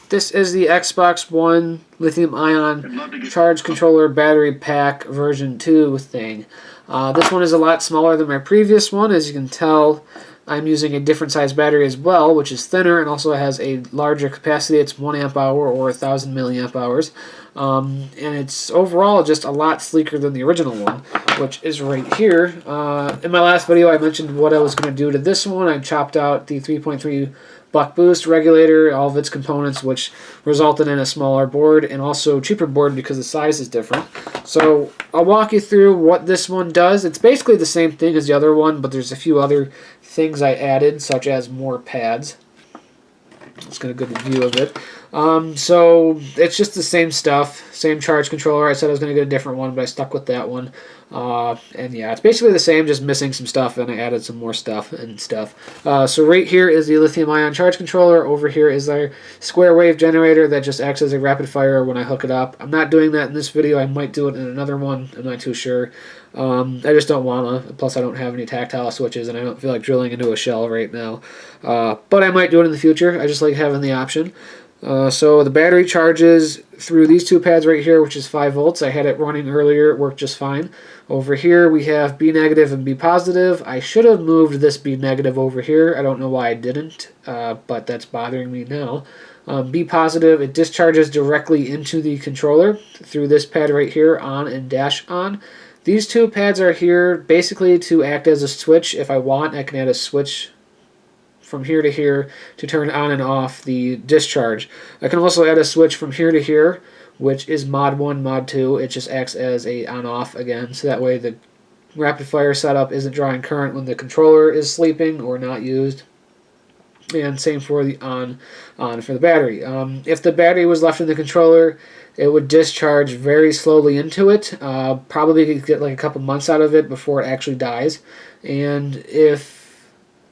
This is the Xbox One lithium-ion charge controller battery pack version 2 thing. This one is a lot smaller than my previous one. As you can tell, I'm using a different size battery as well, which is thinner and also has a larger capacity. It's 1 amp hour or 1,000 milliamp hours. And it's overall just a lot sleeker than the original one, which is right here. In my last video, I mentioned what I was going to do to this one. I chopped out the 3.3 buck boost regulator, all of its components, which resulted in a smaller board and also cheaper board because the size is different. So I'll walk you through what this one does. It's basically the same thing as the other one, but there's a few other things I added, such as more pads. Let's get a good view of it. So it's just the same stuff, same charge controller. I said I was going to get a different one, but I stuck with that one. And yeah, it's basically the same, just missing some stuff, and I added some more stuff and stuff. So right here is the lithium-ion charge controller. Over here is our square wave generator that just acts as a rapid fire when I hook it up. I'm not doing that in this video. I might do it in another one. I'm not too sure. I just don't want to. Plus, I don't have any tactile switches, and I don't feel like drilling into a shell right now. But I might do it in the future. I just like having the option. So the battery charges through these two pads right here, which is 5 volts. I had it running earlier. It worked just fine. Over here, we have B negative and B positive. I should have moved this B negative over here. I don't know why I didn't, but that's bothering me now. B positive, it discharges directly into the controller through this pad right here, on and dash on. These two pads are here basically to act as a switch. If I want, I can add a switch from here to here to turn on and off the discharge. I can also add a switch from here to here, which is mod 1, mod 2. It just acts as a on-off again, so that way the rapid fire setup isn't drawing current when the controller is sleeping or not used. And same for the on for the battery. If the battery was left in the controller, it would discharge very slowly into it. Probably get like a couple months out of it before it actually dies. And if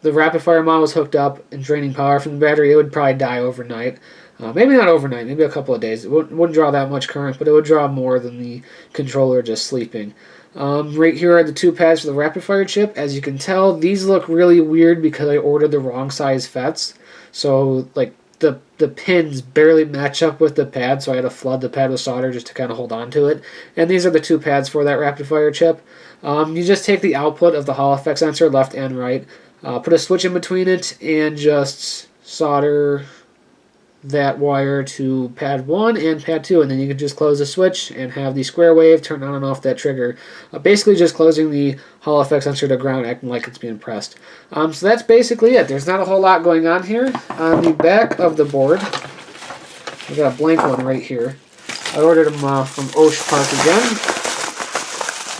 the rapid fire mod was hooked up and draining power from the battery, it would probably die overnight. Maybe not overnight, maybe a couple of days. It wouldn't draw that much current, but it would draw more than the controller just sleeping. Right here are the two pads for the rapid fire chip. As you can tell, these look really weird because I ordered the wrong size FETs. So like the pins barely match up with the pad, so I had to flood the pad with solder just to kind of hold on to it. And these are the two pads for that rapid fire chip. You just take the output of the Hall effect sensor, left and right, put a switch in between it, and just solder that wire to pad 1 and pad 2, and then you can just close the switch and have the square wave turn on and off that trigger. Basically just closing the Hall effect sensor to ground, acting like it's being pressed. So that's basically it. There's not a whole lot going on here. On the back of the board, we got a blank one right here. I ordered them from Osh Park again.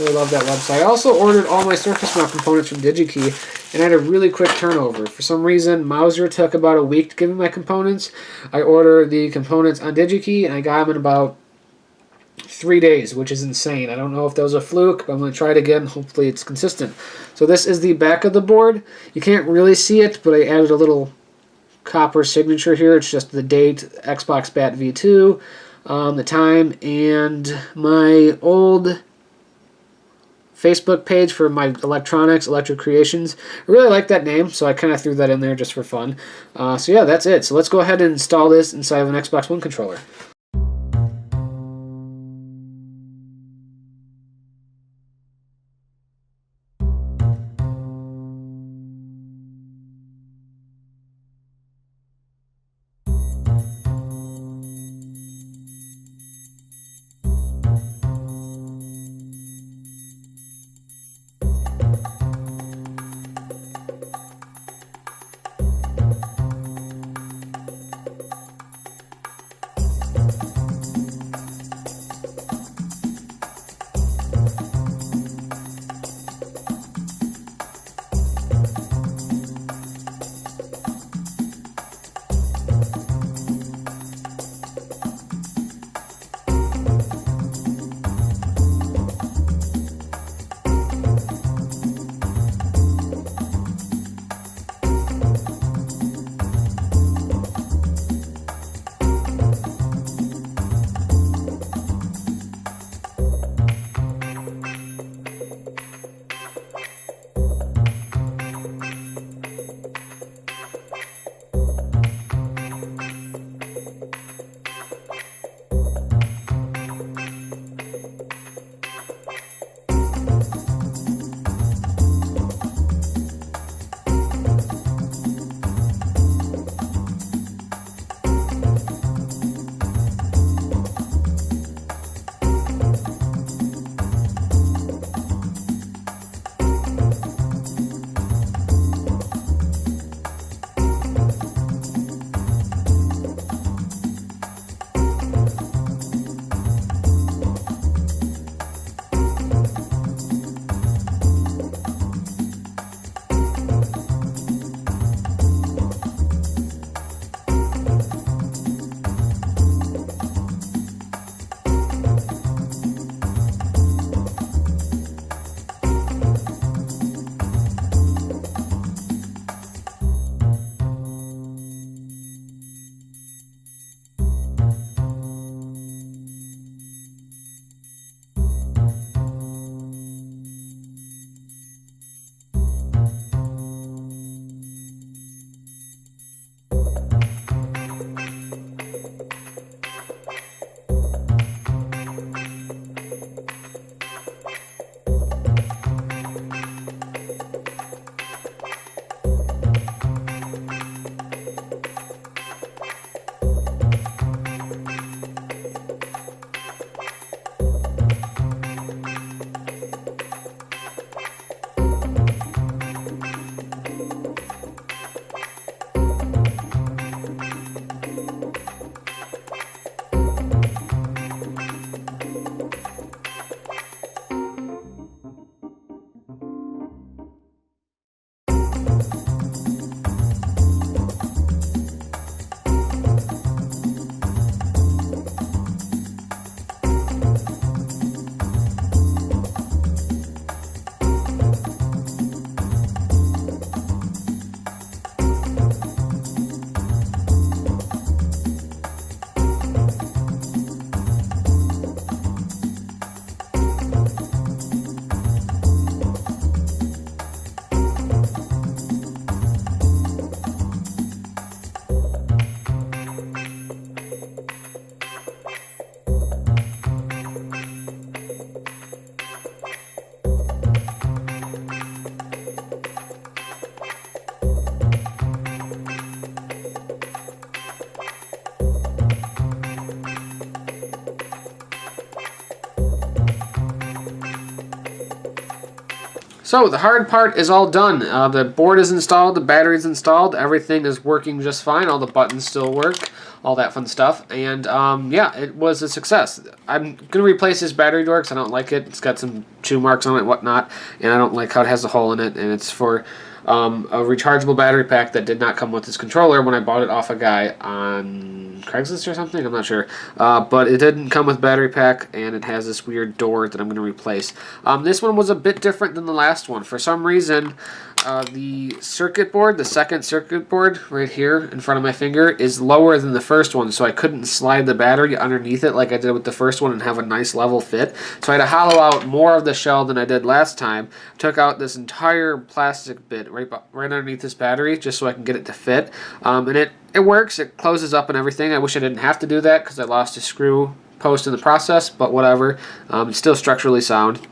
Really love that website. I also ordered all my surface mount components from DigiKey, and I had a really quick turnover. For some reason, Mauser took about a week to give me my components. I ordered the components on DigiKey, and I got them in about 3 days, which is insane. I don't know if that was a fluke, but I'm going to try it again. Hopefully it's consistent. So this is the back of the board. You can't really see it, but I added a little copper signature here. It's just the date, Xbox Bat V2, the time, and my old Facebook page for my electronics, Electric Creations. I really like that name, so I kind of threw that in there just for fun. So yeah, that's it. So let's go ahead and install this inside of an Xbox One controller. So the hard part is all done. The board is installed, the battery is installed, everything is working just fine, all the buttons still work, all that fun stuff, and yeah, it was a success. I'm going to replace this battery door because I don't like it. It's got some chew marks on it and whatnot, and I don't like how it has a hole in it, and it's for a rechargeable battery pack that did not come with this controller when I bought it off a guy on Craigslist or something, I'm not sure. But it didn't come with battery pack, and it has this weird door that I'm going to replace. This one was a bit different than the last one. For some reason, the circuit board, the second circuit board right here in front of my finger, is lower than the first one, so I couldn't slide the battery underneath it like I did with the first one and have a nice level fit. So I had to hollow out more of the shell than I did last time. Took out this entire plastic bit right underneath this battery just so I can get it to fit. And it works, it closes up and everything. I wish I didn't have to do that because I lost a screw post in the process, but whatever. It's still structurally sound.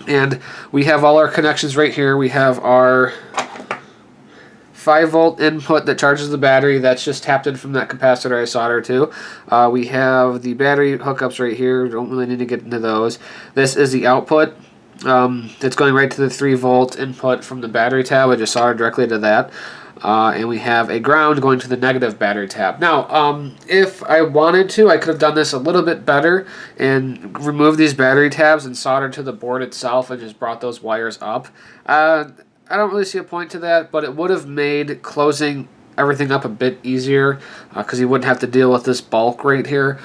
And we have all our connections right here. We have our 5-volt input that charges the battery. That's just tapped in from that capacitor I soldered to. We have the battery hookups right here. Don't really need to get into those. This is the output. It's going right to the 3-volt input from the battery tab. I just soldered directly to that. And we have a ground going to the negative battery tab. Now, if I wanted to, I could have done this a little bit better and removed these battery tabs and soldered to the board itself and just brought those wires up. I don't really see a point to that, but it would have made closing everything up a bit easier because you wouldn't have to deal with this bulk right here.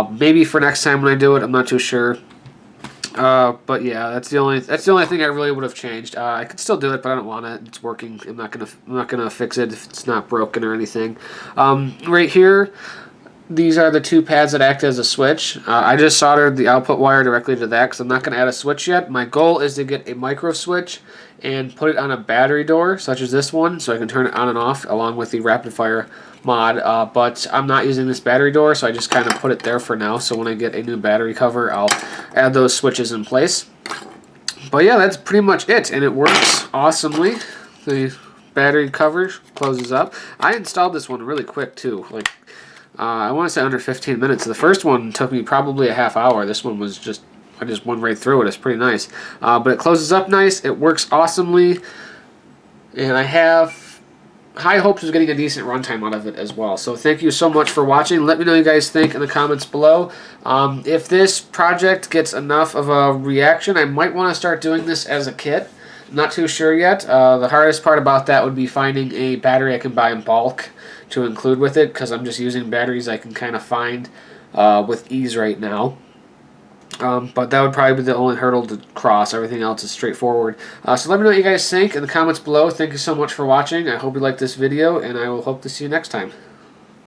Maybe for next time when I do it, I'm not too sure. But yeah, that's the only thing I really would have changed. I could still do it, but I don't want it. It's working. I'm not gonna fix it if it's not broken or anything. Right here, these are the two pads that act as a switch. I just soldered the output wire directly to that because I'm not gonna add a switch yet. My goal is to get a micro switch and put it on a battery door, such as this one, so I can turn it on and off along with the rapid fire mod, but I'm not using this battery door, so I just kind of put it there for now, so when I get a new battery cover, I'll add those switches in place. But yeah, that's pretty much it, and it works awesomely. The battery cover closes up. I installed this one really quick, too. Like, I want to say under 15 minutes. The first one took me probably a half hour. This one was just, I just went right through it. It's pretty nice. But it closes up nice. It works awesomely. And I have high hopes of getting a decent runtime out of it as well. So thank you so much for watching. Let me know what you guys think in the comments below. If this project gets enough of a reaction, I might want to start doing this as a kit. I'm not too sure yet. The hardest part about that would be finding a battery I can buy in bulk to include with it, because I'm just using batteries I can kind of find with ease right now. But that would probably be the only hurdle to cross. Everything else is straightforward. So let me know what you guys think in the comments below. Thank you so much for watching. I hope you liked this video, and I will hope to see you next time.